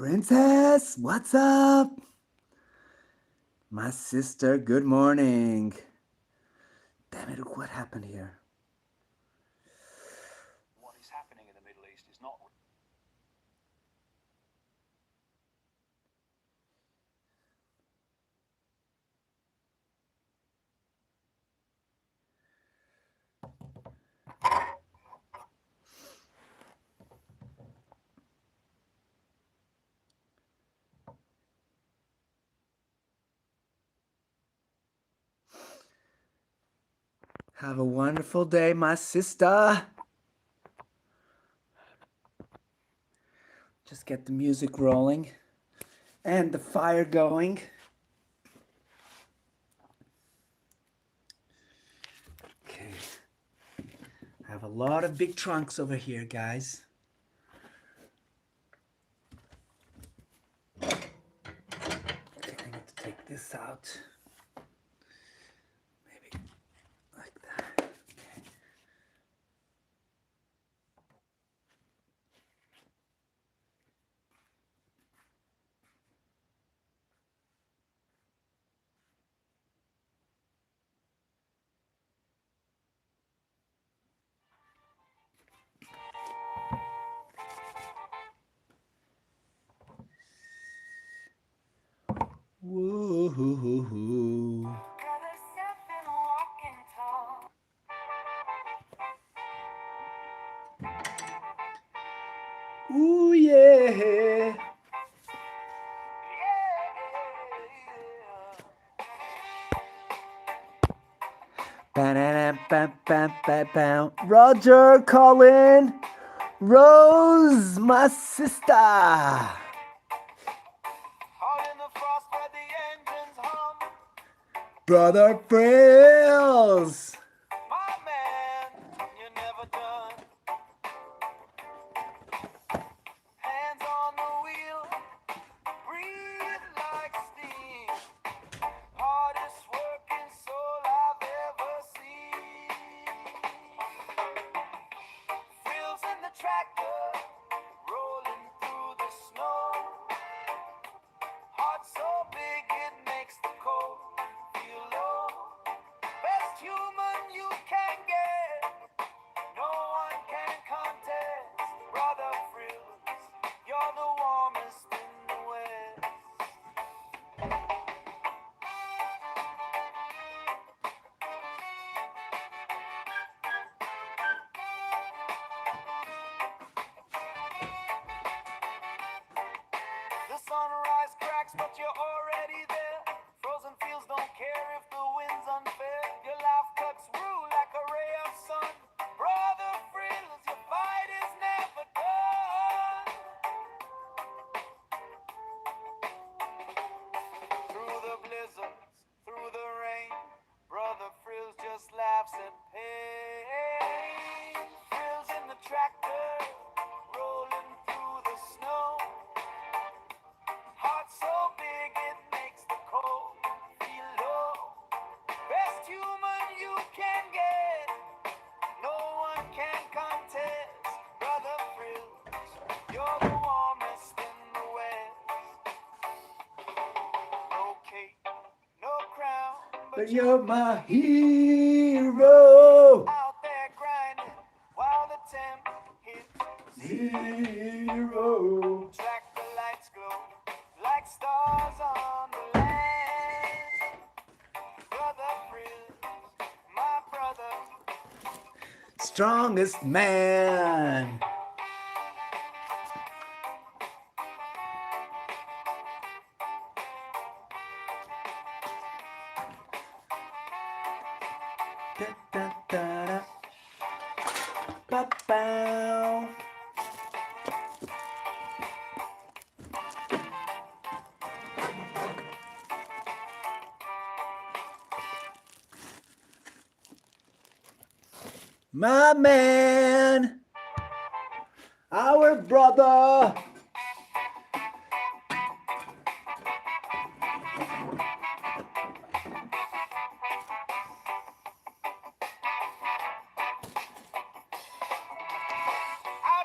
Princess, what's up? My sister, good morning. Damn it, what happened here? What is happening in the Middle East is not. Have a wonderful day, my sister. Just get the music rolling and the fire going. Okay. I have a lot of big trunks over here, guys. Okay, I need to take this out. Maybe like that. Okay. Woo-hoo-hoo-hoo. Ooh, yeah. Ba-da-da-ba-ba-ba-ba. Roger, Colin, Rose, my sister. Out in the frost where the engines hum, Brother Frills. my man, you're never done. Hands on the wheel, breathe like steam. Hardest working soul I've ever seen. Frills in the tractor, rolling through the snow. Heart so big it makes the cold feel low. Best human you can get, no one can contest. Brother Frills, you're the warmest in the West. The sunrise cracks, but you're already there. Frozen fields don't care if the wind's unfair. Your life cuts through like a ray of sun. Brother Frills, your fight is never done. Through the blizzards, through the rain, Brother Frills just laughs at pain. Frills in the tractor, rolling through the snow. Heart so big it makes the cold feel low. Best human you can get, no one can contest. Brother Frills, you're the warmest in the West. No cape, no crown, But you're my hero. out there grinding while the temp hits Zero. track the lights glow like stars on the land. Brother Frills, my brother. Strongest man. Da, da, da, da. Ba-bow. My man, our brother. Out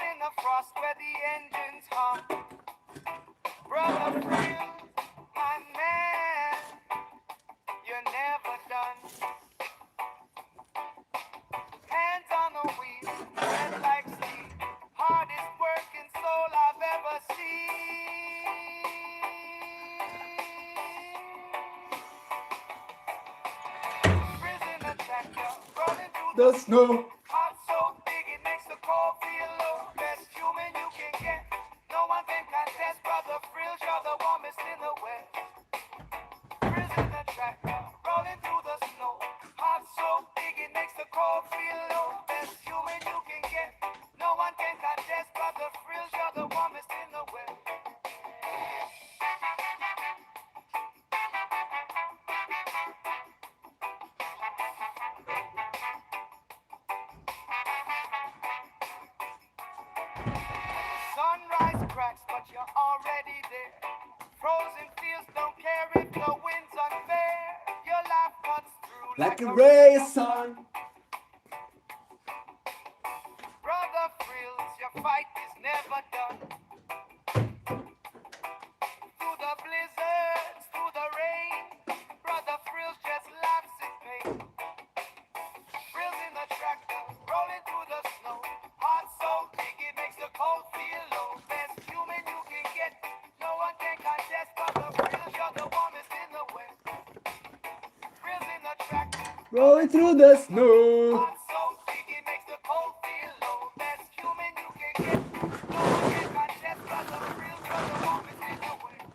in the frost where the engines hum, the snow. Heart so big it makes the cold feel low. Best human you can get. No one can contest. Brother Frills, you're the warmest in the west. Frills in the tractor, rolling through the snow. Heart so big it makes the cold feel low. Best human you can get. No one can contest. Brother Frills, you're the warmest in the west. Sunrise cracks, but you're already there. Frozen fields don't care if the wind's unfair. Your life cuts through Like a ray of sun. Brother Frills, your fight is never done. Through the blizzards, through the rain, Brother Frills just laughs in pain. Frills in the tractor, rolling through the snow. Heart so big it makes the cold feel low. Best human you can get, no one can contest. Brother Frills, you're the warmest in the west. Frills in the tractor, Rolling through the snow. heart so big it makes the cold feel low. Best human you can get, no one can contest. Brother Frills, you're the warmest in the west.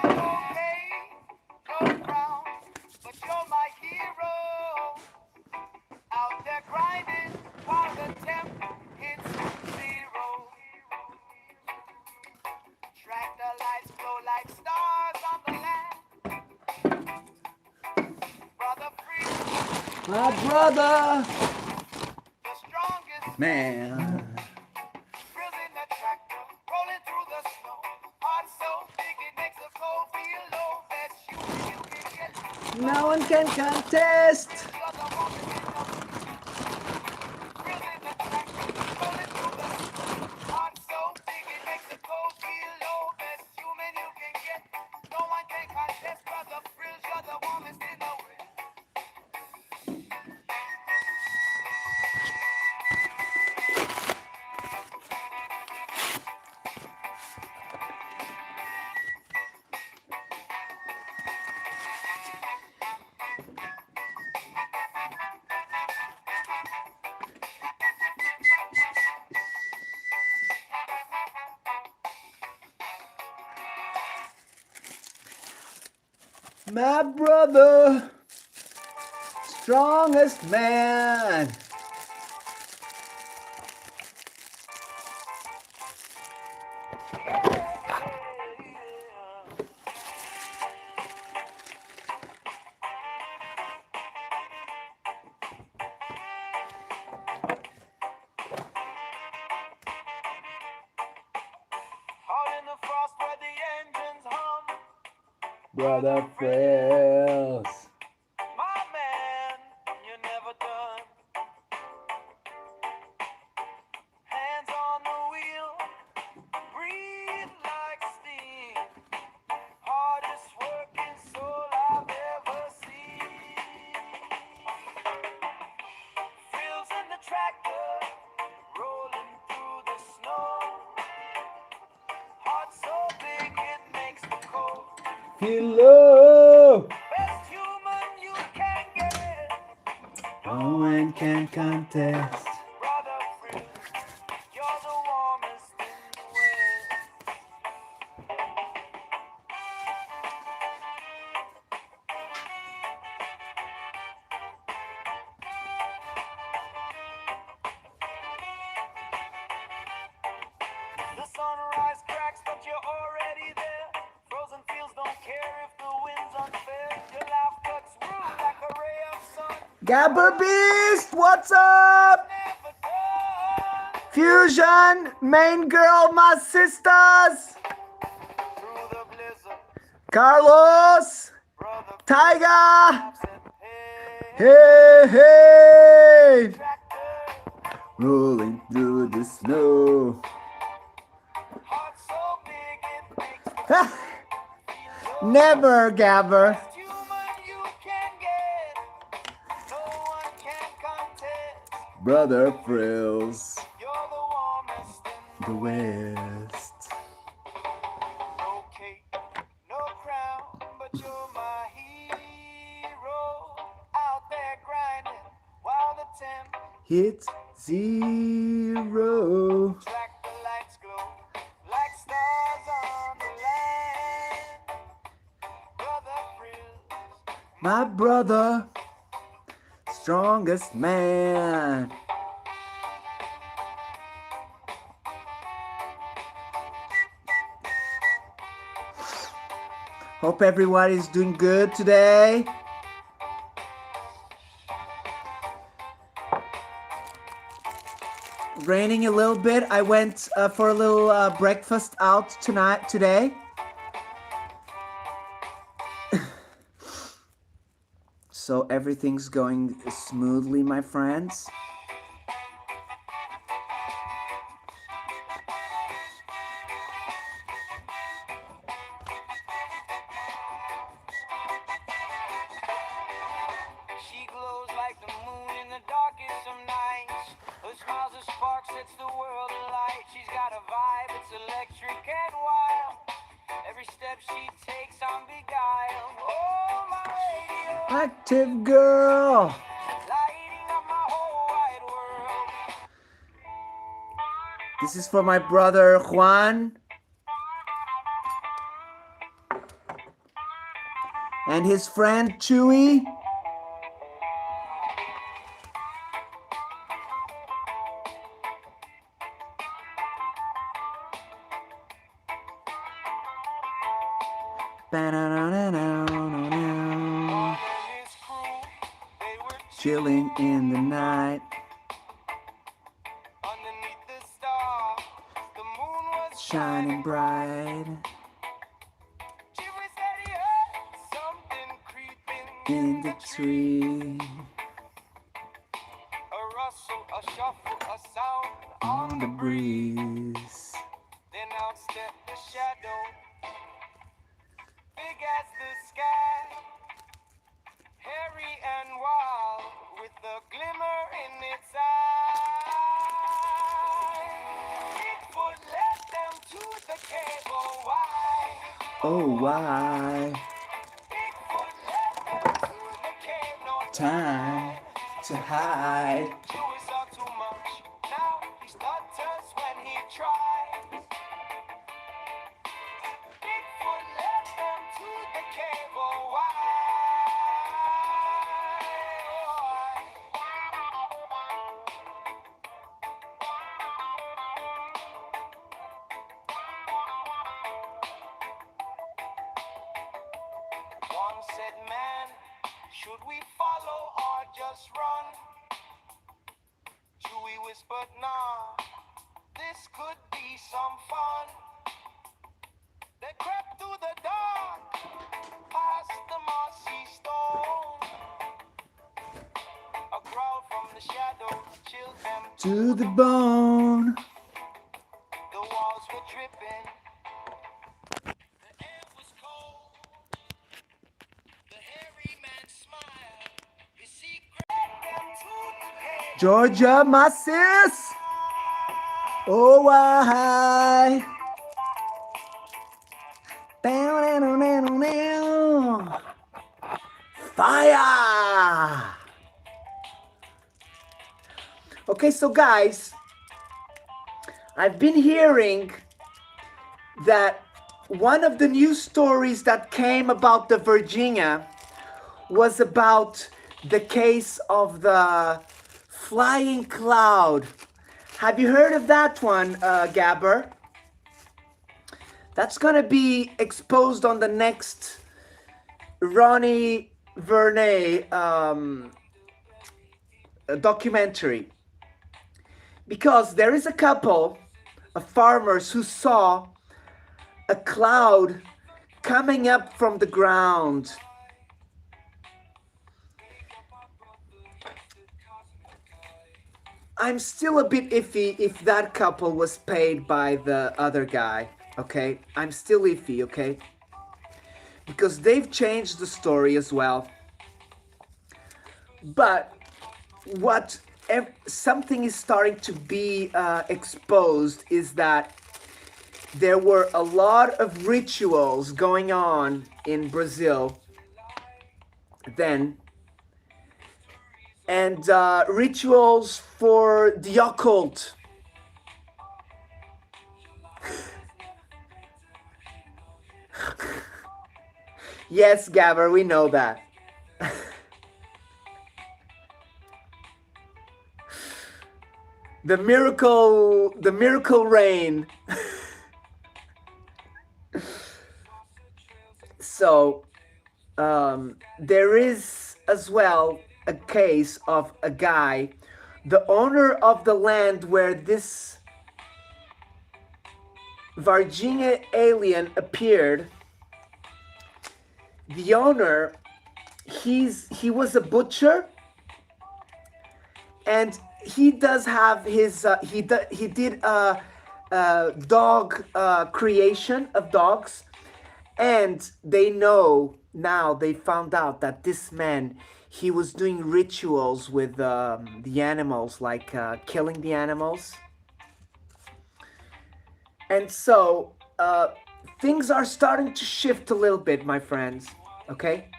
Okay, no crown, but you're my hero. Out there grinding while the temp hits zero. Tractor lights glow like stars on the land. Brother Free, My brother, the strongest man. Frills in the tractor, rolling through the snow. Heart so big it makes the cold feel low. Best human you can get. No one can contest. You're the warmest in the Frills in the tractor, rolling through the snow. Heart so big it makes the cold feel low. Best human you can get. No one can contest. Brother Frills, you're the warmest in the west. My brother, strongest man. Out in the frost where the engines hum. Brother Frills. My man, you're never done. Hands on the wheel, breathe like steam. Hardest working soul I've ever seen. Frills in the tractor, rolling through the snow. Heart so big it makes the cold. Feel low. Best human you can get. No one can contest. Brother Frills, you're the warmest in the west. The sunrise cracks, but you're already there. Frozen fields don't care if the wind's unfair. Your life cuts through like a ray of sun. Gabber Beast, what's up? Never done. Fusion, main girl, my sisters. Through the blizzard, Carlos, brother Tiger. Frills said, hey, Hey, hey. tractor. Rolling through the snow. Heart so big it makes the Never, Gabber. best human you can get. No one can contest. Brother Frills. You're the the West. No cake, no crown, but you're my hero. Out there grinding while the temp Hit zero. track the lights glow like stars on the land. Brother Frizz, My brother, strongest man. Hope everybody's doing good today. Raining a little bit. I went for a little breakfast out today. So everything's going smoothly, my friends. she glows like the moon in the darkest of nights. Her smile's a spark, sets the world alight. She's got a vibe, it's electric and wild. Every step she takes, I'm beguiled. Oh, my radio, Active girl. lighting up my whole wide world. This is for my brother Juan and his friend Chewy. On his crew, they were Chilling in the night, underneath the stars. The moon was shining bright Jimmy said he heard something creeping in the tree. A rustle, a shuffle, a sound On the breeze. Then out stepped the shadow, big as the sky, hairy and wild, with a glimmer in its eye. Bigfoot led them to the cave, oh why? Oh, why? Bigfoot led them to the cave, no Time to hide. Chewy saw too much. Now he stutters when he tries. Bigfoot led them to the cave, oh why? One said, man, should we follow or just run? Chewy whispered, nah, this could be some fun. They crept through the dark, past the mossy stone. A growl from the shadows chilled them To the bone. The walls were dripping. The air was cold. The hairy man smiled. His secret led them to the cave. Georgia, my sis. Oh, why? Fire! Okay, so guys, I've been hearing that one of the news stories that came about the Virginia was about the case of the flying cloud. Have you heard of that one, Gabber? That's gonna be exposed on the next Ronnie Vernay documentary. Because there is a couple of farmers who saw a cloud coming up from the ground. I'm still a bit iffy if that couple was paid by the other guy, okay? I'm still iffy, okay? Because they've changed the story as well. But what something is starting to be exposed is that there were a lot of rituals going on in Brazil then, and rituals for the occult. Yes, Gabber, we know that. The miracle rain. So there is as well a case of a guy, the owner of the land where this Varginha alien appeared. The owner, he was a butcher, and he does have his he did dog creation of dogs, and they know now, they found out that this man, he was doing rituals with the animals, like killing the animals. And so things are starting to shift a little bit, my friends. Okay?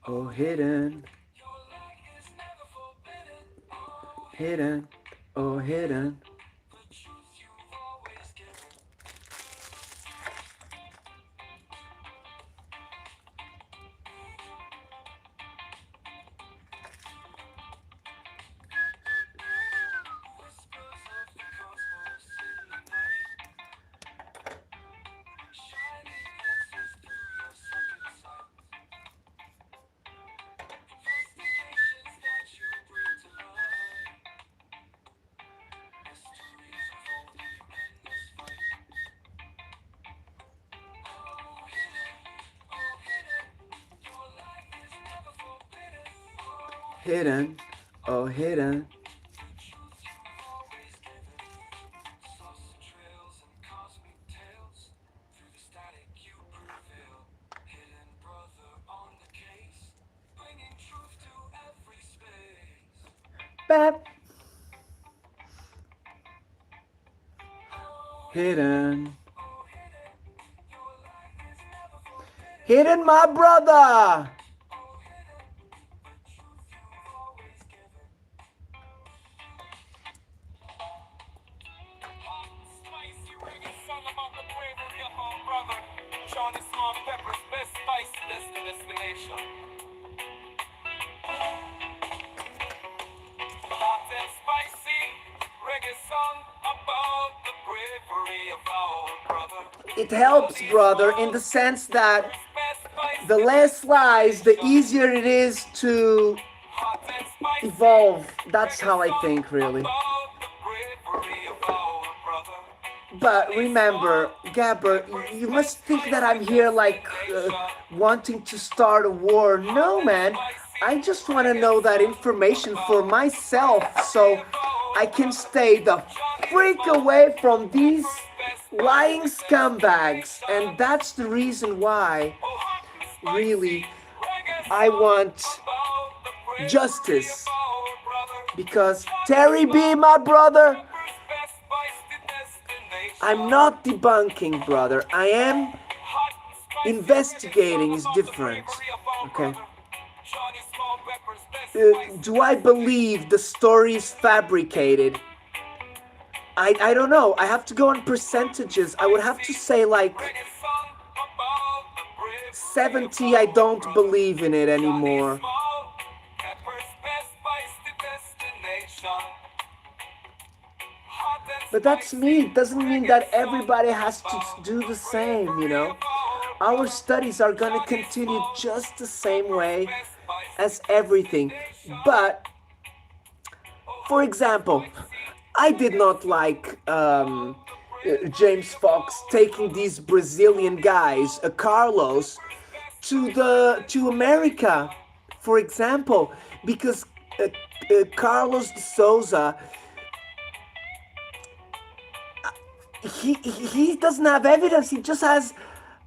Oh, hidden, hidden, oh, hidden. Hidden, oh, hidden. Bap. Hidden. Hidden, my brother. It helps, brother, in the sense that the less lies, the easier it is to evolve. That's how I think, really. But remember, Gabber, you must think that I'm here like wanting to start a war. No, man. I just want to know that information for myself so I can stay the freak away from these lying scumbags. And that's the reason why, really, I want justice. Because Terry B, my brother, I'm not debunking, brother. I am investigating. Is different. Okay. Do I believe the story is fabricated? I don't know. I have to go on percentages. I would have to say like 70. I don't believe in it anymore. But that's me. It doesn't mean that everybody has to do the same, you know. Our studies are going to continue just the same way as everything. But, for example, I did not like James Fox taking these Brazilian guys, Carlos, to America for example, because Carlos de Souza, he doesn't have evidence. He just has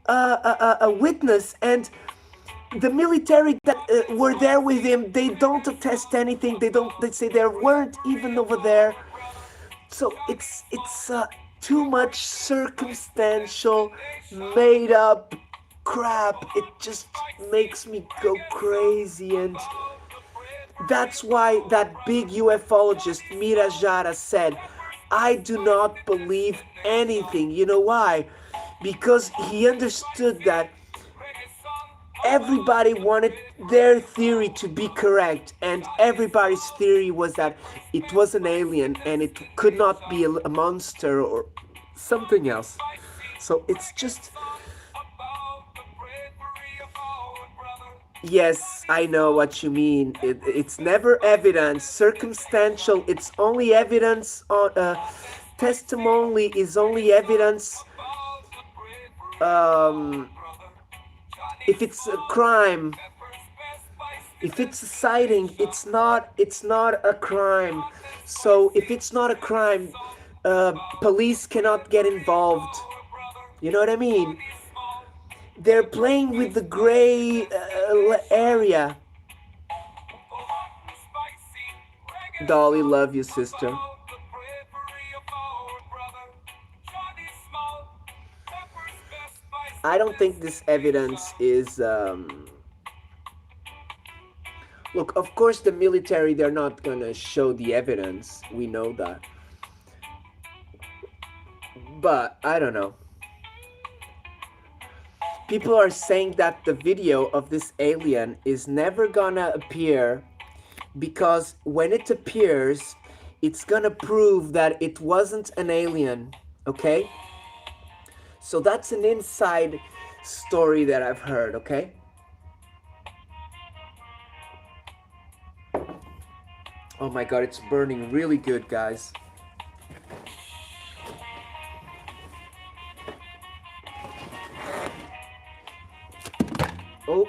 a witness, and the military that were there with him, they don't attest anything. They say they weren't even over there. So it's too much circumstantial, made up crap. It just makes me go crazy, and that's why that big ufologist Mirajara said, I do not believe anything. You know why? Because he understood that everybody wanted their theory to be correct, and everybody's theory was that it was an alien and it could not be a monster or something else. So it's just, yes, I know what you mean. It's never evidence, circumstantial. It's only evidence on testimony is only evidence. If it's a crime, if it's a sighting, it's not a crime. So if it's not a crime, police cannot get involved. You know what I mean? They're playing with the gray area. Dolly, love you, sister. I don't think this evidence is. Look, of course, the military, they're not gonna show the evidence. We know that. But I don't know. People are saying that the video of this alien is never gonna appear because when it appears, it's gonna prove that it wasn't an alien, okay? So that's an inside story that I've heard, okay? Oh my god, it's burning really good, guys. Oh.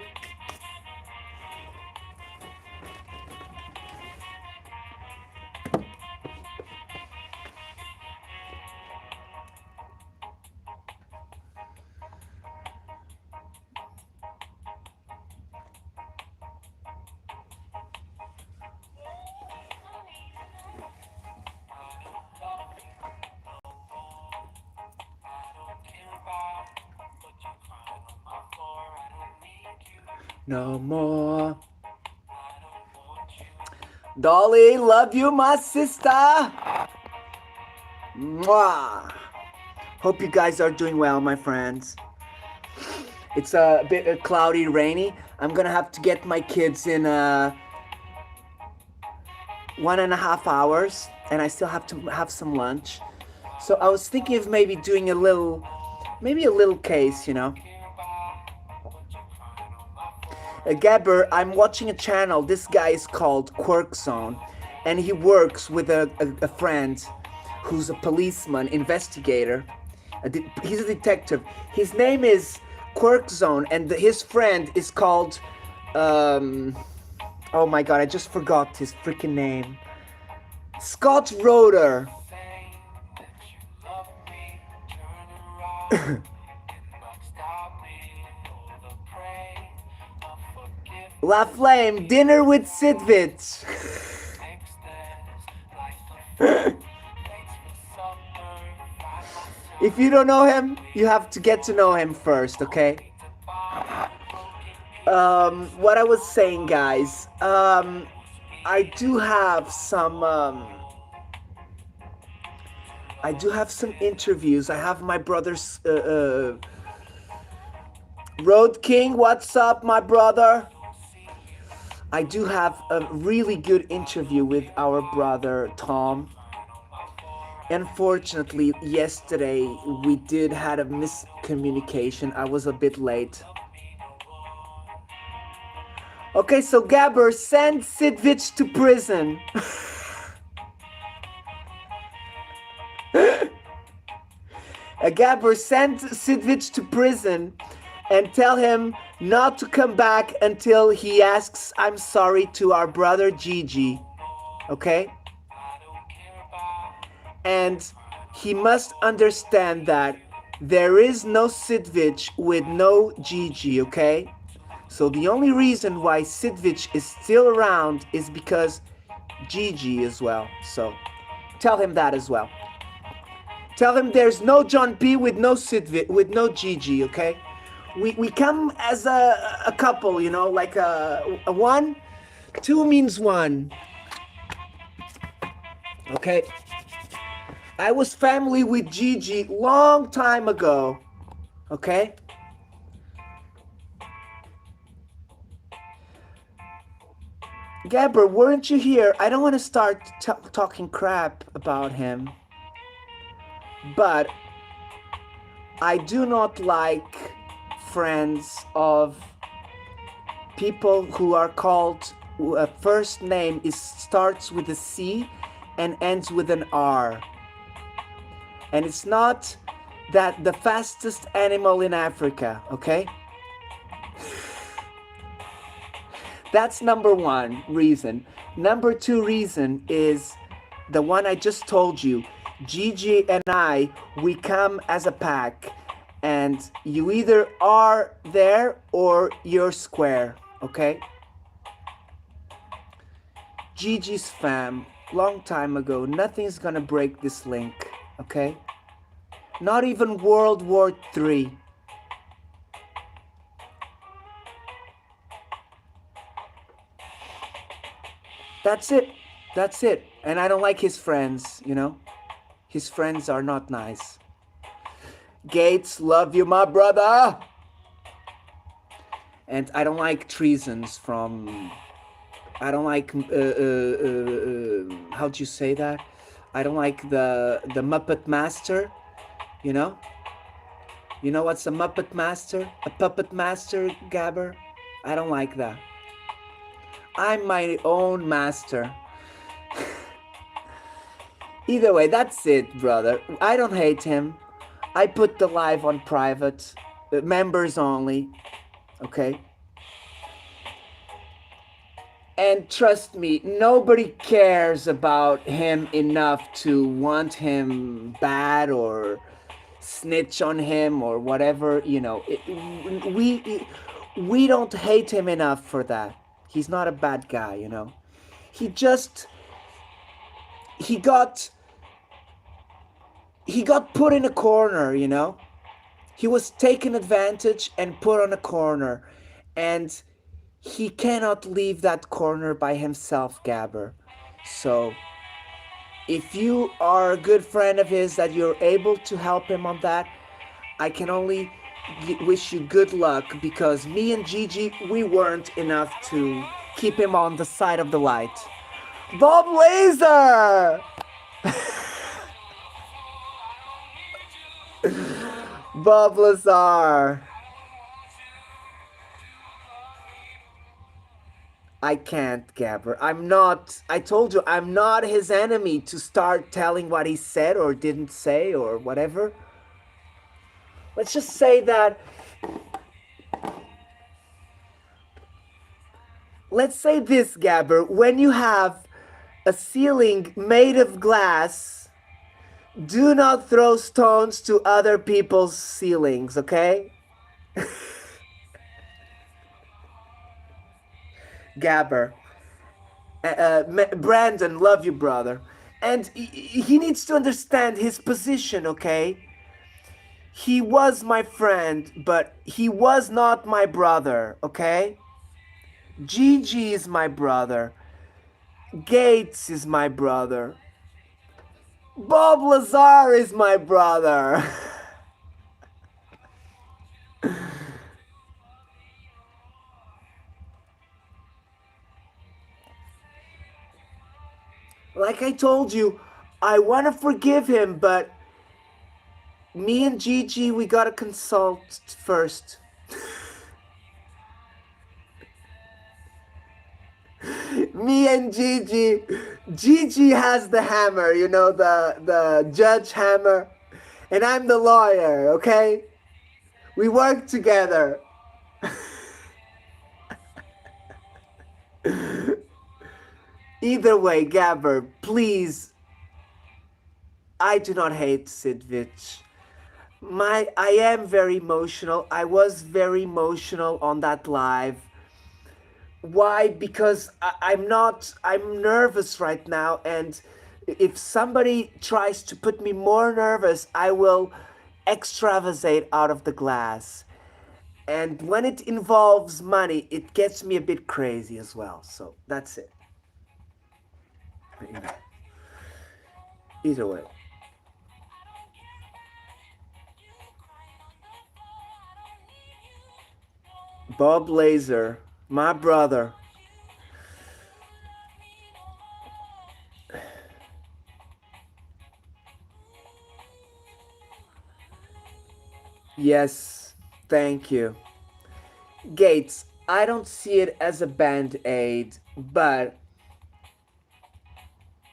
No more. Dolly, love you, my sister. Mwah. Hope you guys are doing well, my friends. It's a bit cloudy, rainy. I'm gonna have to get my kids in 1.5 hours, and I still have to have some lunch. So I was thinking of maybe doing a little case, you know. Gabber, I'm watching a channel. This guy is called Quirk Zone, and he works with a friend who's a policeman, investigator. He's a detective. His name is Quirk Zone, and his friend is called, oh my god, I just forgot his freaking name. Scott Roeder. La Flame, dinner with Sidvich. If you don't know him, you have to get to know him first, okay? What I was saying, guys, I do have some interviews. I have my brother's Road King. What's up, my brother? I do have a really good interview with our brother Tom. Unfortunately, yesterday we did had a miscommunication. I was a bit late. Okay, so Gabber, send Sidvich to prison. Gabber, send Sidvich to prison, and tell him not to come back until he asks I'm sorry to our brother Gigi. Okay? And he must understand that there is no Sidvich with no Gigi, okay? So the only reason why Sidvich is still around is because Gigi as well. So tell him that as well. Tell him there's no John P with no Sidvich, with no Gigi, okay? We come as a couple, you know, like a one, two means one. Okay? I was family with Gigi long time ago. Okay? Gabber, weren't you here? I don't want to start talking crap about him. But I do not like friends of people who are called first name is starts with a C and ends with an R. And it's not that the fastest animal in Africa, okay? That's number one reason. Number two reason is the one I just told you. Gigi and I, we come as a pack. And you either are there or you're square, okay? Gigi's fam, long time ago, nothing's gonna break this link, okay? Not even World War III. That's it. That's it. And I don't like his friends, you know? His friends are not nice. Gates, love you, my brother. And I don't like treasons from... I don't like... how do you say that? I don't like the Muppet Master, you know? You know what's a Muppet Master? A puppet master, Gabber? I don't like that. I'm my own master. Either way, that's it, brother. I don't hate him. I put the live on private, members only, okay? And trust me, nobody cares about him enough to want him bad or snitch on him or whatever, you know. We don't hate him enough for that. He's not a bad guy, you know. He got put in a corner, you know. He was taken advantage and put on a corner. And he cannot leave that corner by himself, Gabber. So, if you are a good friend of his that you're able to help him on that, I can only wish you good luck, because me and Gigi, we weren't enough to keep him on the side of the light. Bob Laser! Bob Lazar. I can't, Gabber. I told you, I'm not his enemy to start telling what he said or didn't say or whatever. Let's just say that... Let's say this, Gabber. When you have a ceiling made of glass, do not throw stones to other people's ceilings, okay? Gabber. Brandon, love you, brother. And he needs to understand his position, okay? He was my friend, but he was not my brother, okay? Gigi is my brother. Gates is my brother. Bob Lazar is my brother. Like I told you, I want to forgive him, but me and Gigi, we gotta consult first. Me and Gigi. Gigi has the hammer, you know, the judge hammer. And I'm the lawyer, okay? We work together. Either way, Gabber, please, I do not hate Sidvich. I am very emotional. I was very emotional on that live. Why? Because I'm nervous right now, and if somebody tries to put me more nervous, I will extravasate out of the glass. And when it involves money, it gets me a bit crazy as well. So that's it. Either way. Bob Laser, my brother. Yes, thank you. Gates, I don't see it as a band aid, but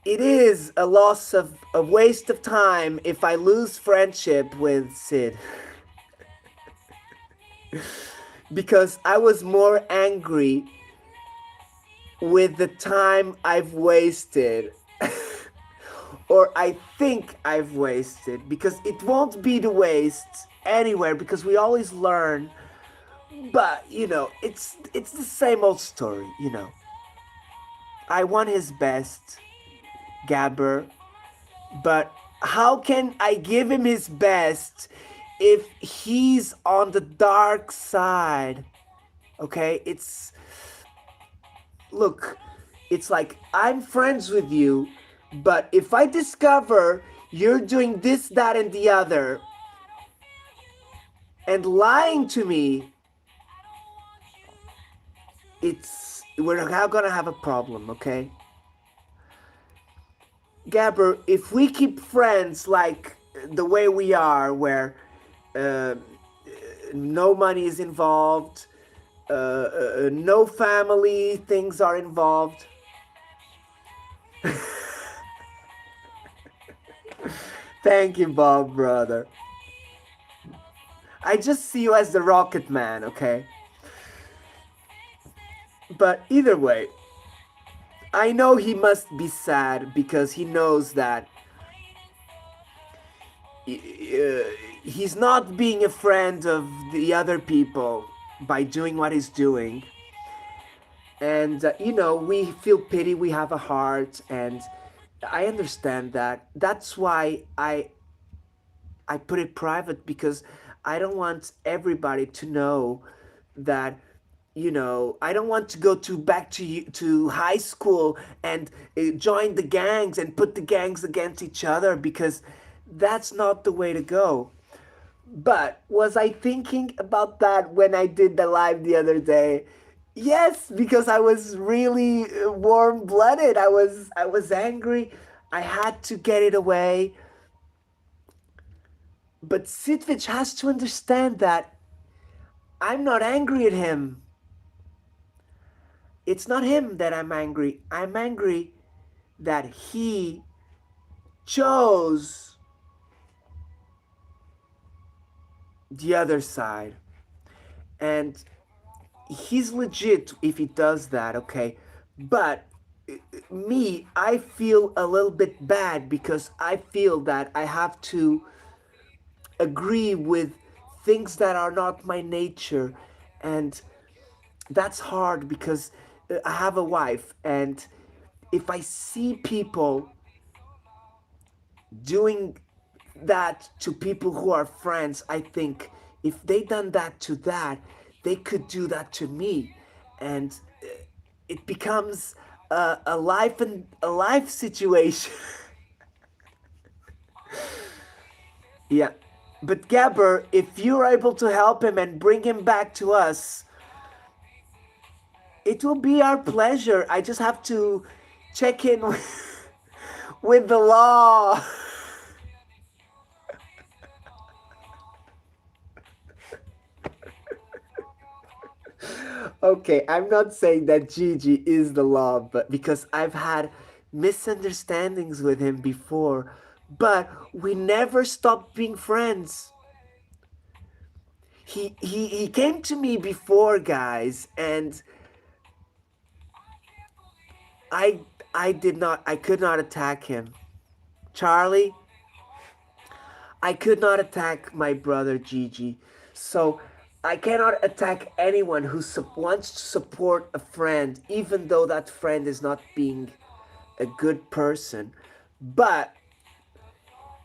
it is a waste of time if I lose friendship with Sid. Because I was more angry with the time I've wasted. Or I think I've wasted, because it won't be the waste anywhere, because we always learn. But it's the same old story. I want his best, Gabber, but how can I give him his best if he's on the dark side? Okay, look, it's like I'm friends with you, but if I discover you're doing this, that, and the other, and lying to me, we're now gonna have a problem, okay? Gabber, if we keep friends like the way we are, where uh, no money is involved, no family things are involved. Thank you, Bob, brother. I just see you as the Rocket Man, okay? But either way, I know he must be sad because he knows that he's not being a friend of the other people by doing what he's doing. And, we feel pity, we have a heart, and I understand that. That's why I put it private, because I don't want everybody to know that, I don't want to go back to high school and join the gangs and put the gangs against each other, because that's not the way to go. But was I thinking about that when I did the live the other day? Yes, because I was really warm-blooded. I was angry. I had to get it away. But Sitvich has to understand that I'm not angry at him. It's not him that I'm angry. I'm angry that he chose the other side. And he's legit if he does that, okay? But me, I feel a little bit bad because I feel that I have to agree with things that are not my nature. And that's hard because I have a wife, and if I see people doing that to people who are friends, I think if they done that to that, they could do that to me, and it becomes a life situation. Yeah, but Gabber, if you're able to help him and bring him back to us, it will be our pleasure. I just have to check in with the law. Okay, I'm not saying that Gigi is the law, but because I've had misunderstandings with him before, but we never stopped being friends. He came to me before, guys, and I I could not attack him. Charlie, I could not attack my brother Gigi. So I cannot attack anyone who wants to support a friend, even though that friend is not being a good person. But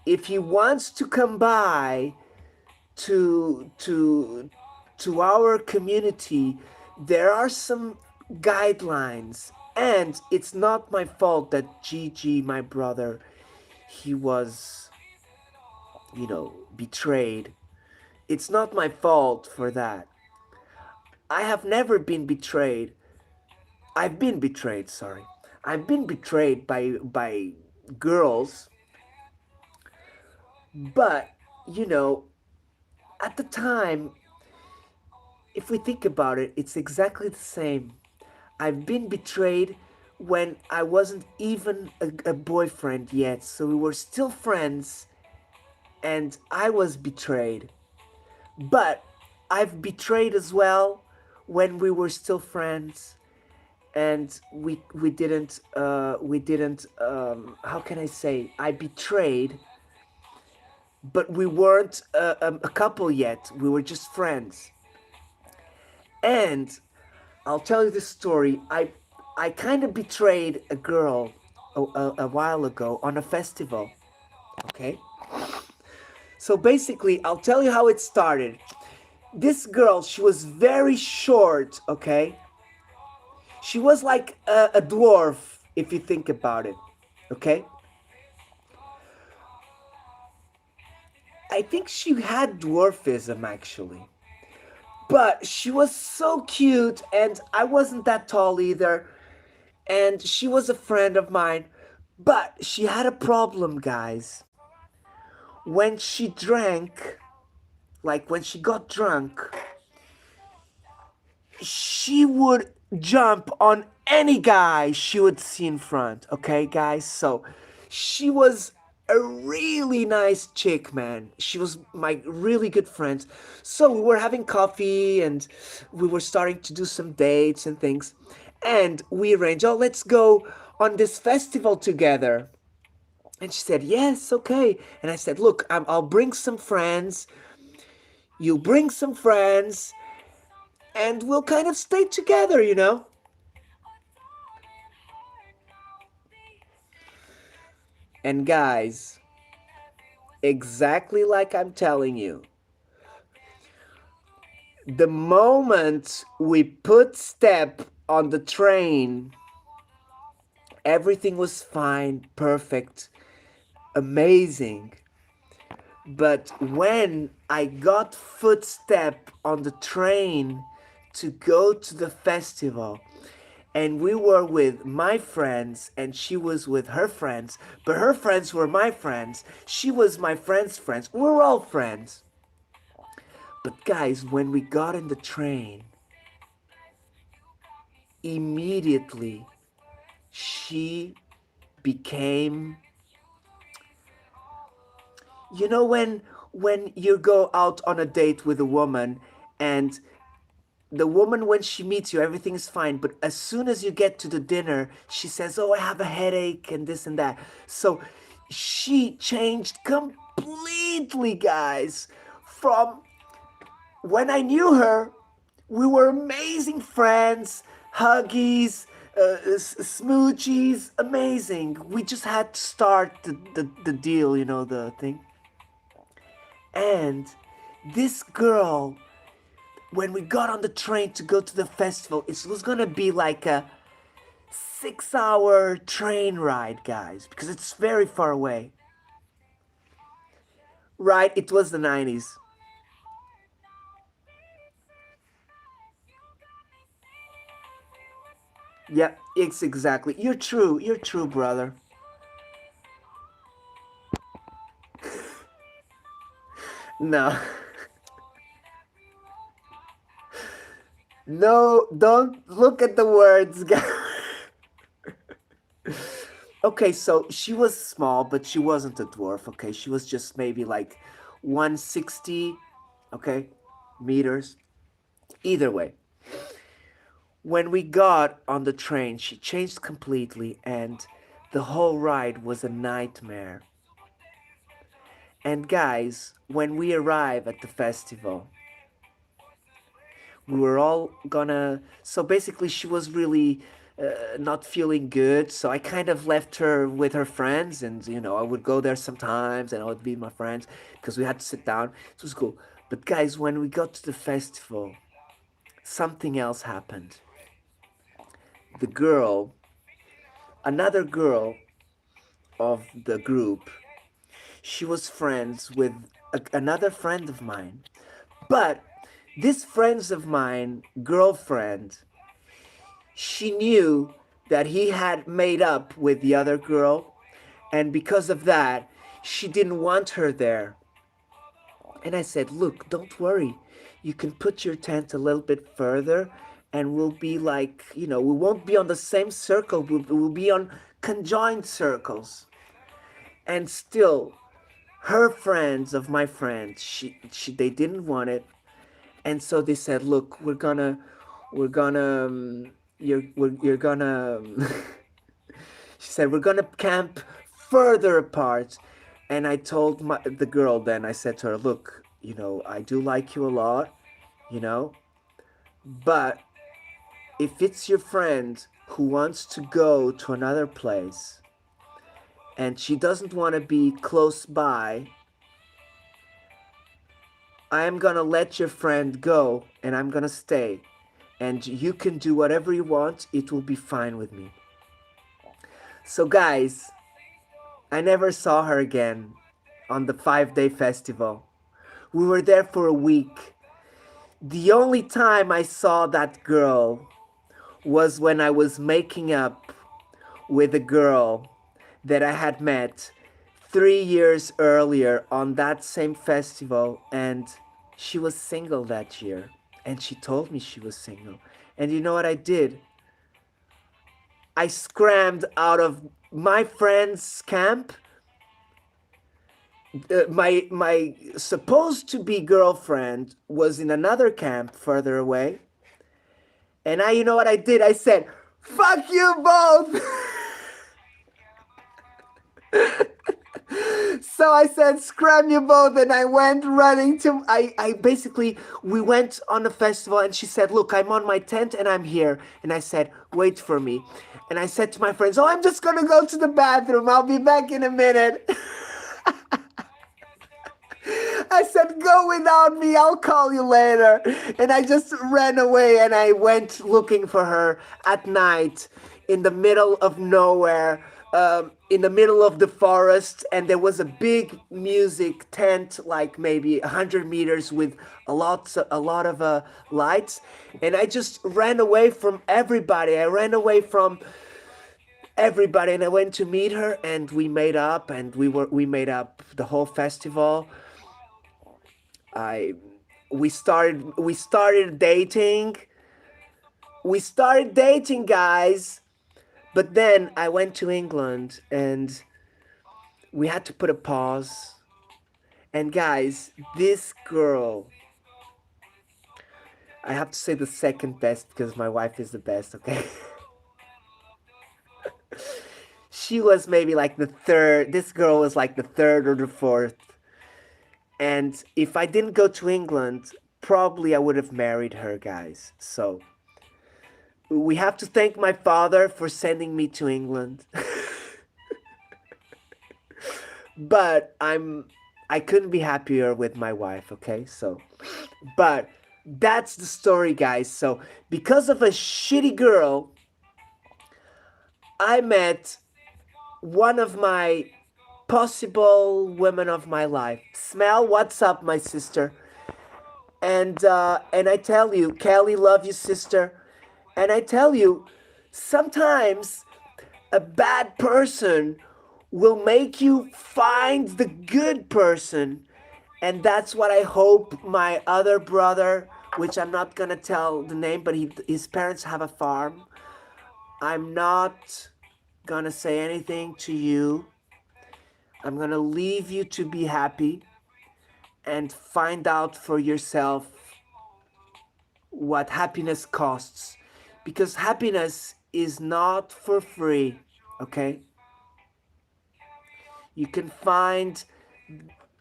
if he wants to come by to to to our community, there are some guidelines, and it's not my fault that Gigi, my brother, he was, betrayed. It's not my fault for that. I have never been betrayed. I've been betrayed, sorry. I've been betrayed by girls, but you know, at the time, if we think about it, it's exactly the same. I've been betrayed when I wasn't even a boyfriend yet, so we were still friends, and I was betrayed. But I've betrayed as well when we were still friends, and we didn't how can I say, I betrayed, but we weren't a couple yet. We were just friends. And I'll tell you this story. I kind of betrayed a girl a while ago on a festival. Okay, so basically, I'll tell you how it started. This girl, she was very short. Okay, she was like a dwarf if you think about it. Okay, I think she had dwarfism actually. But she was so cute, and I wasn't that tall either. And she was a friend of mine. But she had a problem, guys. When she drank, like when she got drunk, she would jump on any guy she would see in front. Okay, guys? So she was a really nice chick, man. She was my really good friend. So we were having coffee and we were starting to do some dates and things. And we arranged, oh, let's go on this festival together. And she said, yes, okay. And I said, look, I'll bring some friends. You bring some friends and we'll kind of stay together. And guys, exactly like I'm telling you, the moment we put step on the train, everything was fine, perfect, amazing. But when I got footstep on the train to go to the festival, and we were with my friends and she was with her friends, but her friends were my friends, she was my friend's friends, we were all friends. But guys, when we got in the train, immediately she became, when you go out on a date with a woman, and the woman, when she meets you, everything's fine, but as soon as you get to the dinner, she says, oh, I have a headache and this and that. So she changed completely, guys. From when I knew her, we were amazing friends, huggies, smoochies, amazing. We just had to start the deal, the thing. And this girl, when we got on the train to go to the festival, it was gonna be like a 6-hour train ride, guys, because it's very far away. Right, it was the 90s. Yeah, it's exactly. You're true, brother. No. No, don't look at the words, guys. Okay, so she was small, but she wasn't a dwarf, okay? She was just maybe like 160, okay? meters. Either way, when we got on the train, she changed completely, and the whole ride was a nightmare. And guys, when we arrive at the festival, we were all gonna. So basically, she was really not feeling good. So I kind of left her with her friends, and I would go there sometimes, and I would be with my friends because we had to sit down. It was cool. But guys, when we got to the festival, something else happened. The girl, another girl of the group, she was friends with another friend of mine. But this friends of mine, girlfriend, she knew that he had made up with the other girl, and because of that, she didn't want her there. And I said, look, don't worry. You can put your tent a little bit further, and we'll be like, we won't be on the same circle, we'll be on conjoined circles. And still, her friends of my friend, they didn't want it. And so they said, look, we're gonna you're gonna she said, we're gonna camp further apart. And I told the girl, then I said to her, look, I do like you a lot, you know but if it's your friend who wants to go to another place and she doesn't want to be close by, I am gonna let your friend go and I'm gonna stay. And you can do whatever you want, it will be fine with me. So, guys, I never saw her again on the 5 day festival. We were there for a week. The only time I saw that girl was when I was making up with a girl that I had met 3 years earlier on that same festival, and she was single that year. And she told me she was single. And you know what I did? I scrammed out of my friend's camp. My supposed to be girlfriend was in another camp further away. And you know what I did? I said, fuck you both! So I said, scram you both, and I went running to, I basically, we went on a festival, and she said, look, I'm on my tent, and I'm here. And I said, wait for me. And I said to my friends, oh, I'm just gonna go to the bathroom, I'll be back in a minute. I said, go without me, I'll call you later. And I just ran away, and I went looking for her at night in the middle of nowhere, in the middle of the forest. And there was a big music tent, like maybe 100 meters, with a lot of lights. And I just ran away from everybody. I ran away from everybody, and I went to meet her, and we made up, and we made up the whole festival. I we started dating. We started dating, guys. But then I went to England, and we had to put a pause. And guys, this girl, I have to say the second best because my wife is the best, okay? She was maybe like the third. This girl was like the third or the fourth. And if I didn't go to England, probably I would have married her, guys. So we have to thank my father for sending me to England. But I couldn't be happier with my wife, okay? So but that's the story, guys. So because of a shitty girl, I met one of my possible women of my life. Smell, what's up, my sister? And I tell you, Kelly, love you, sister. And I tell you, sometimes a bad person will make you find the good person. And that's what I hope my other brother, which I'm not gonna tell the name, but his parents have a farm. I'm not gonna say anything to you. I'm gonna leave you to be happy and find out for yourself what happiness costs, because happiness is not for free. Okay, you can find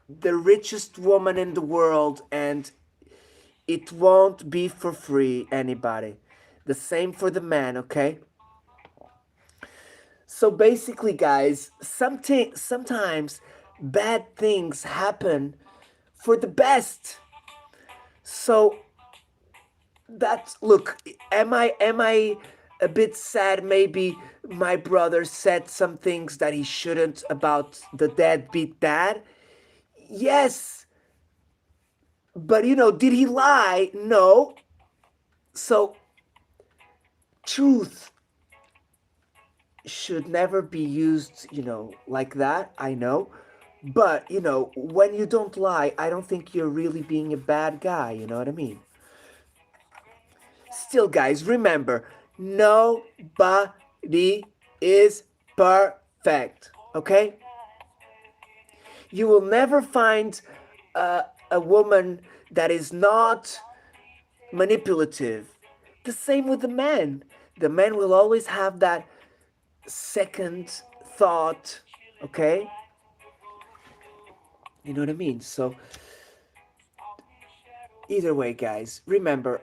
the richest woman in the world and it won't be for free, anybody. The same for the man. Okay, so basically, guys, sometimes bad things happen for the best. So that's, look, am I a bit sad? Maybe my brother said some things that he shouldn't about the deadbeat dad. Yes, but did he lie? No. So truth should never be used, like that. I know. But, when you don't lie, I don't think you're really being a bad guy. You know what I mean? Still, guys, remember, nobody is perfect. Okay? You will never find a woman that is not manipulative. The same with the men. The men will always have that second thought. Okay? You know what I mean? So, either way, guys, remember,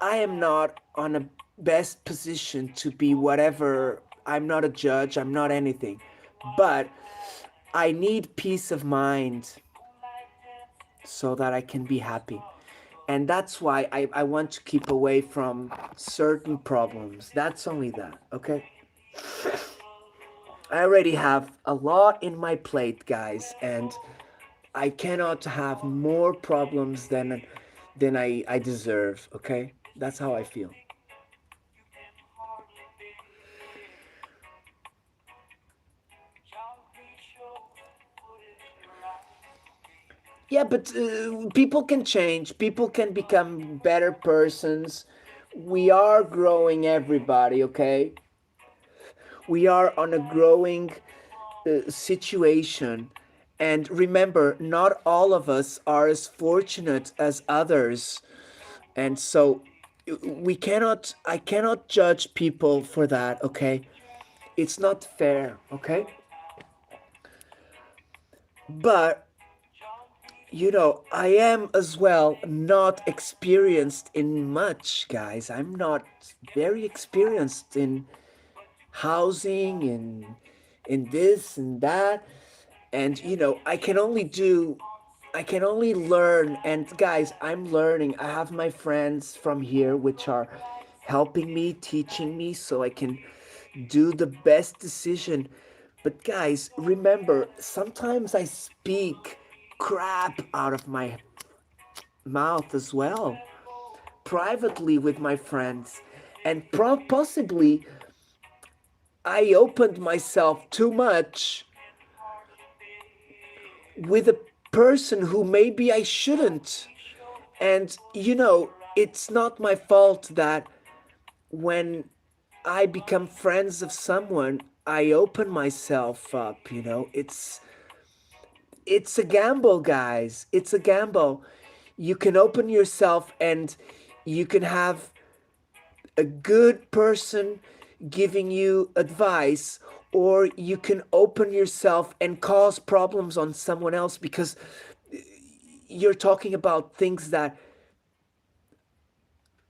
I am not on a best position to be whatever. I'm not a judge, I'm not anything. But I need peace of mind so that I can be happy. And that's why I want to keep away from certain problems. That's only that, okay? I already have a lot in my plate, guys, and I cannot have more problems than I deserve, okay? That's how I feel. Yeah, but people can change. People can become better persons. We are growing, everybody, okay? We are on a growing situation. And remember, not all of us are as fortunate as others. And so I cannot judge people for that, okay? It's not fair, okay? But I am as well not experienced in much, guys. I'm not very experienced in housing and in this and that. And I can only learn. And guys, I'm learning. I have my friends from here which are helping me, teaching me so I can do the best decision. But guys, remember, sometimes I speak crap out of my mouth as well, privately with my friends. And possibly I opened myself too much with a person who maybe I shouldn't. And it's not my fault that when I become friends of someone, I open myself up. It's a gamble, guys. It's a gamble. You can open yourself and you can have a good person giving you advice, or you can open yourself and cause problems on someone else because you're talking about things that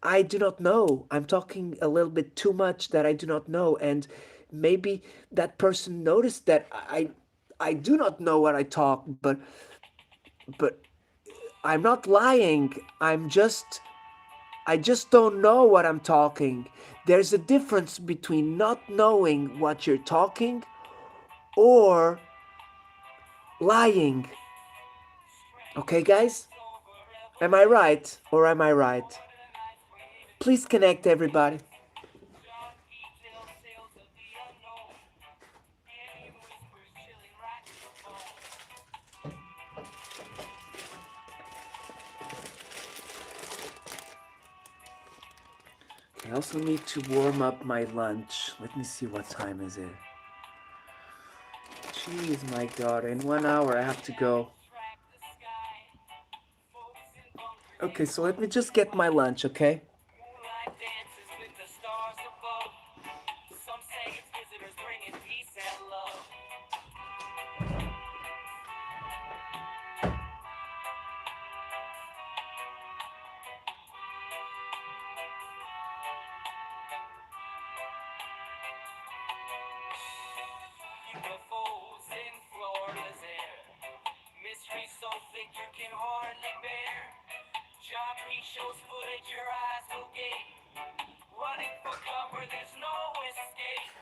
I do not know. I'm talking a little bit too much that I do not know, and maybe that person noticed that I do not know what I talk, but I'm not lying. I just don't know what I'm talking. There's a difference between not knowing what you're talking or lying. Okay, guys? Am I right or am I right? Please connect, everybody. I also need to warm up my lunch. Let me see, what time is it? Jeez, my God. In 1 hour I have to go. Okay, so let me just get my lunch, okay? Moonlight dances with the stars above. Some say it's visitors bringing peace and love. UFOs in Florida's air. Mystery so thick you can hardly bear. John P. shows footage your eyes will gape. Running for cover, there's no escape.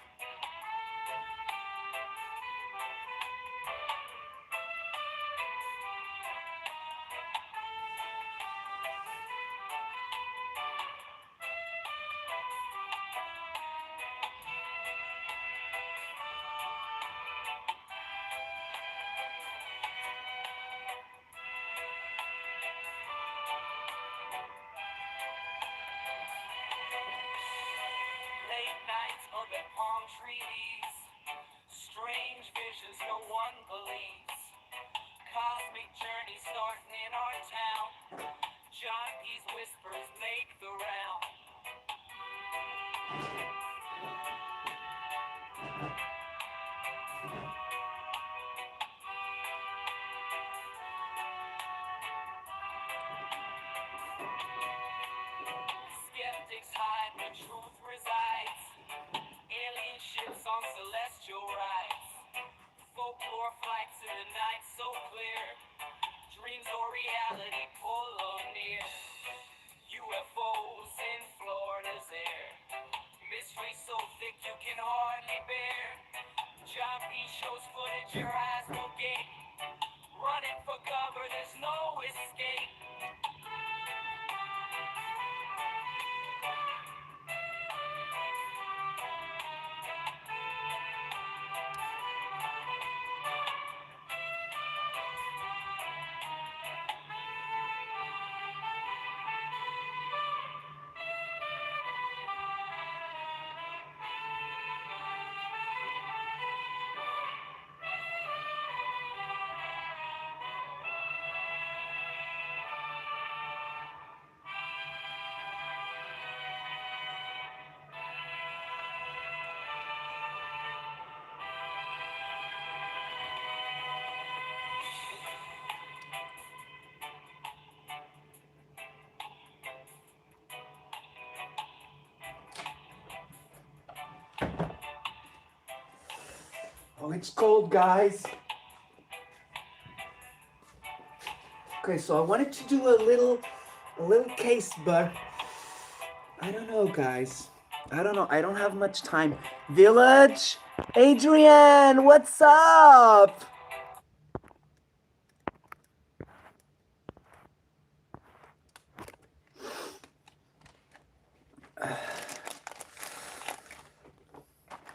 Late nights under palm trees. Strange visions no one believes. Cosmic journey starting in our town. John P's whispers make the round. Skeptics hide where truth resides. Alien ships on celestial rides. Folklore flights in the night so clear. Dreams or reality pull them near. UFOs in Florida's air. Mystery so thick you can hardly bear. John P. shows footage your eyes will gape. Running for cover, there's no escape. Oh, it's cold, guys. Okay, so I wanted to do a little case, but I don't know, guys. I don't know. I don't have much time. Village, Adrian, what's up?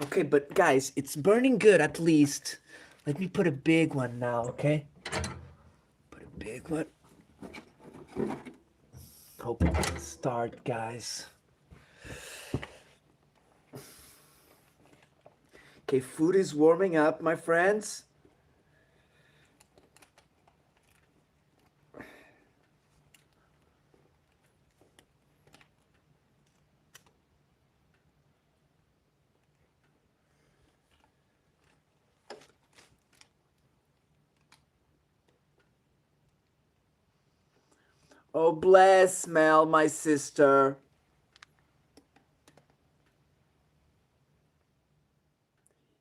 Okay, but guys, it's burning good at least. Let me put a big one now, okay? Put a big one. Hope it can start, guys. Okay, food is warming up, my friends. Oh, bless Mel, my sister.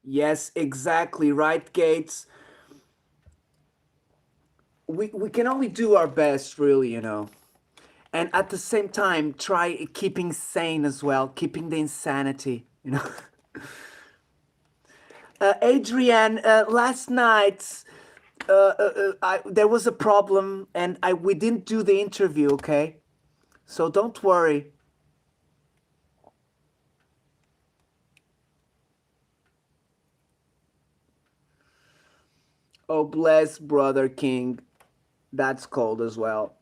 Yes, exactly right, Gates. We can only do our best, really, you know. And at the same time, try keeping sane as well, keeping the insanity, you know. Adrian, last night there was a problem, and we didn't do the interview. Okay, so don't worry. Oh, bless brother King. That's cold as well.